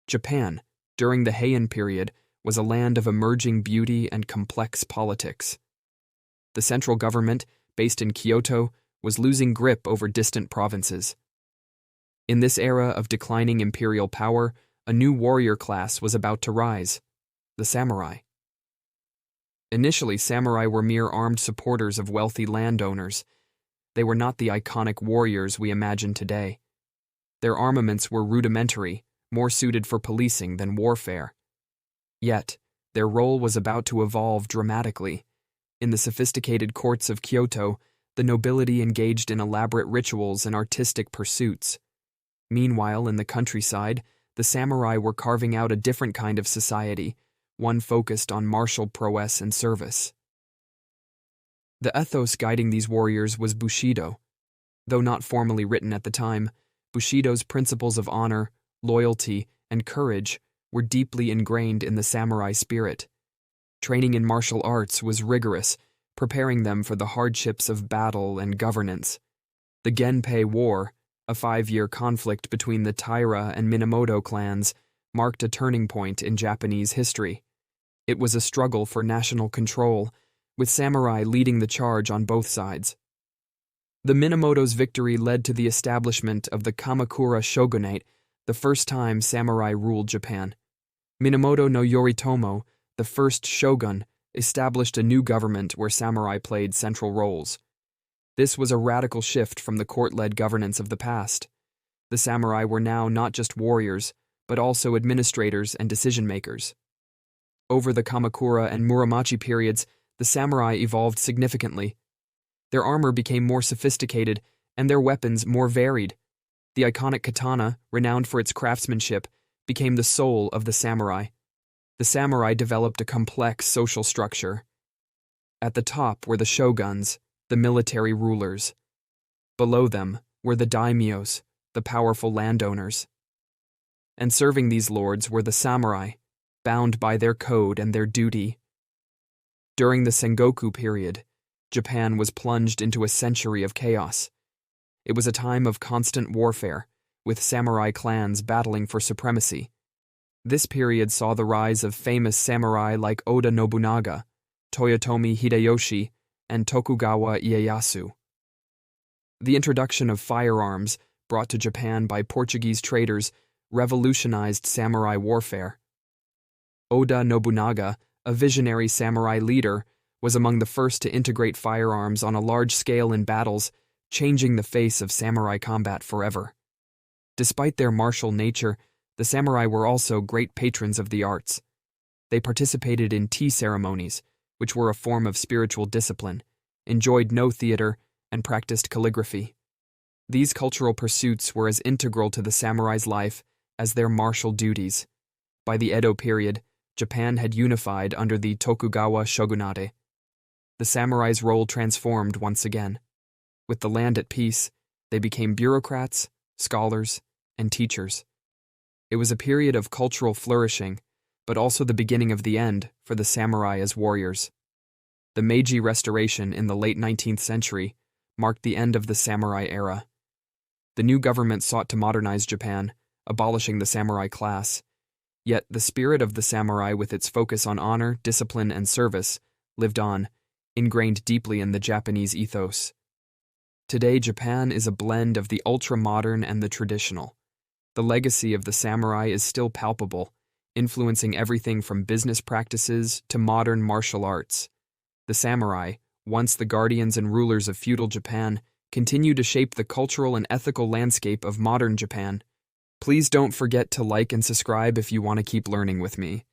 Japan, during the Heian period, was a land of emerging beauty and complex politics. The central government, based in Kyoto, was losing grip over distant provinces. In this era of declining imperial power, a new warrior class was about to rise: the samurai. Initially, samurai were mere armed supporters of wealthy landowners. They were not the iconic warriors we imagine today. Their armaments were rudimentary, more suited for policing than warfare. Yet, their role was about to evolve dramatically. In the sophisticated courts of Kyoto, the nobility engaged in elaborate rituals and artistic pursuits. Meanwhile, in the countryside, the samurai were carving out a different kind of society, one focused on martial prowess and service. The ethos guiding these warriors was Bushido. Though not formally written at the time, Bushido's principles of honor, loyalty, and courage were deeply ingrained in the samurai spirit. Training in martial arts was rigorous, preparing them for the hardships of battle and governance. The Genpei War, a 5-year conflict between the Taira and Minamoto clans, marked a turning point in Japanese history. It was a struggle for national control, with samurai leading the charge on both sides. The Minamoto's victory led to the establishment of the Kamakura Shogunate, the first time samurai ruled Japan. Minamoto no Yoritomo, the first shogun, established a new government where samurai played central roles. This was a radical shift from the court-led governance of the past. The samurai were now not just warriors, but also administrators and decision-makers. Over the Kamakura and Muromachi periods, the samurai evolved significantly. Their armor became more sophisticated, and their weapons more varied. The iconic katana, renowned for its craftsmanship, became the soul of the samurai. The samurai developed a complex social structure. At the top were the shoguns, the military rulers. Below them were the daimyos, the powerful landowners. And serving these lords were the samurai, bound by their code and their duty. During the Sengoku period, Japan was plunged into a century of chaos. It was a time of constant warfare, with samurai clans battling for supremacy. This period saw the rise of famous samurai like Oda Nobunaga, Toyotomi Hideyoshi, and Tokugawa Ieyasu. The introduction of firearms, brought to Japan by Portuguese traders, revolutionized samurai warfare. Oda Nobunaga, a visionary samurai leader, was among the first to integrate firearms on a large scale in battles, changing the face of samurai combat forever. Despite their martial nature, the samurai were also great patrons of the arts. They participated in tea ceremonies, which were a form of spiritual discipline, enjoyed no theater, and practiced calligraphy. These cultural pursuits were as integral to the samurai's life as their martial duties. By the Edo period, Japan had unified under the Tokugawa Shogunate. The samurai's role transformed once again. With the land at peace, they became bureaucrats, scholars, and teachers. It was a period of cultural flourishing, but also the beginning of the end for the samurai as warriors. The Meiji Restoration in the late 19th century marked the end of the samurai era. The new government sought to modernize Japan, abolishing the samurai class. Yet the spirit of the samurai, with its focus on honor, discipline, and service, lived on, ingrained deeply in the Japanese ethos. Today, Japan is a blend of the ultra-modern and the traditional. The legacy of the samurai is still palpable, influencing everything from business practices to modern martial arts. The samurai, once the guardians and rulers of feudal Japan, continue to shape the cultural and ethical landscape of modern Japan. Please don't forget to like and subscribe if you want to keep learning with me.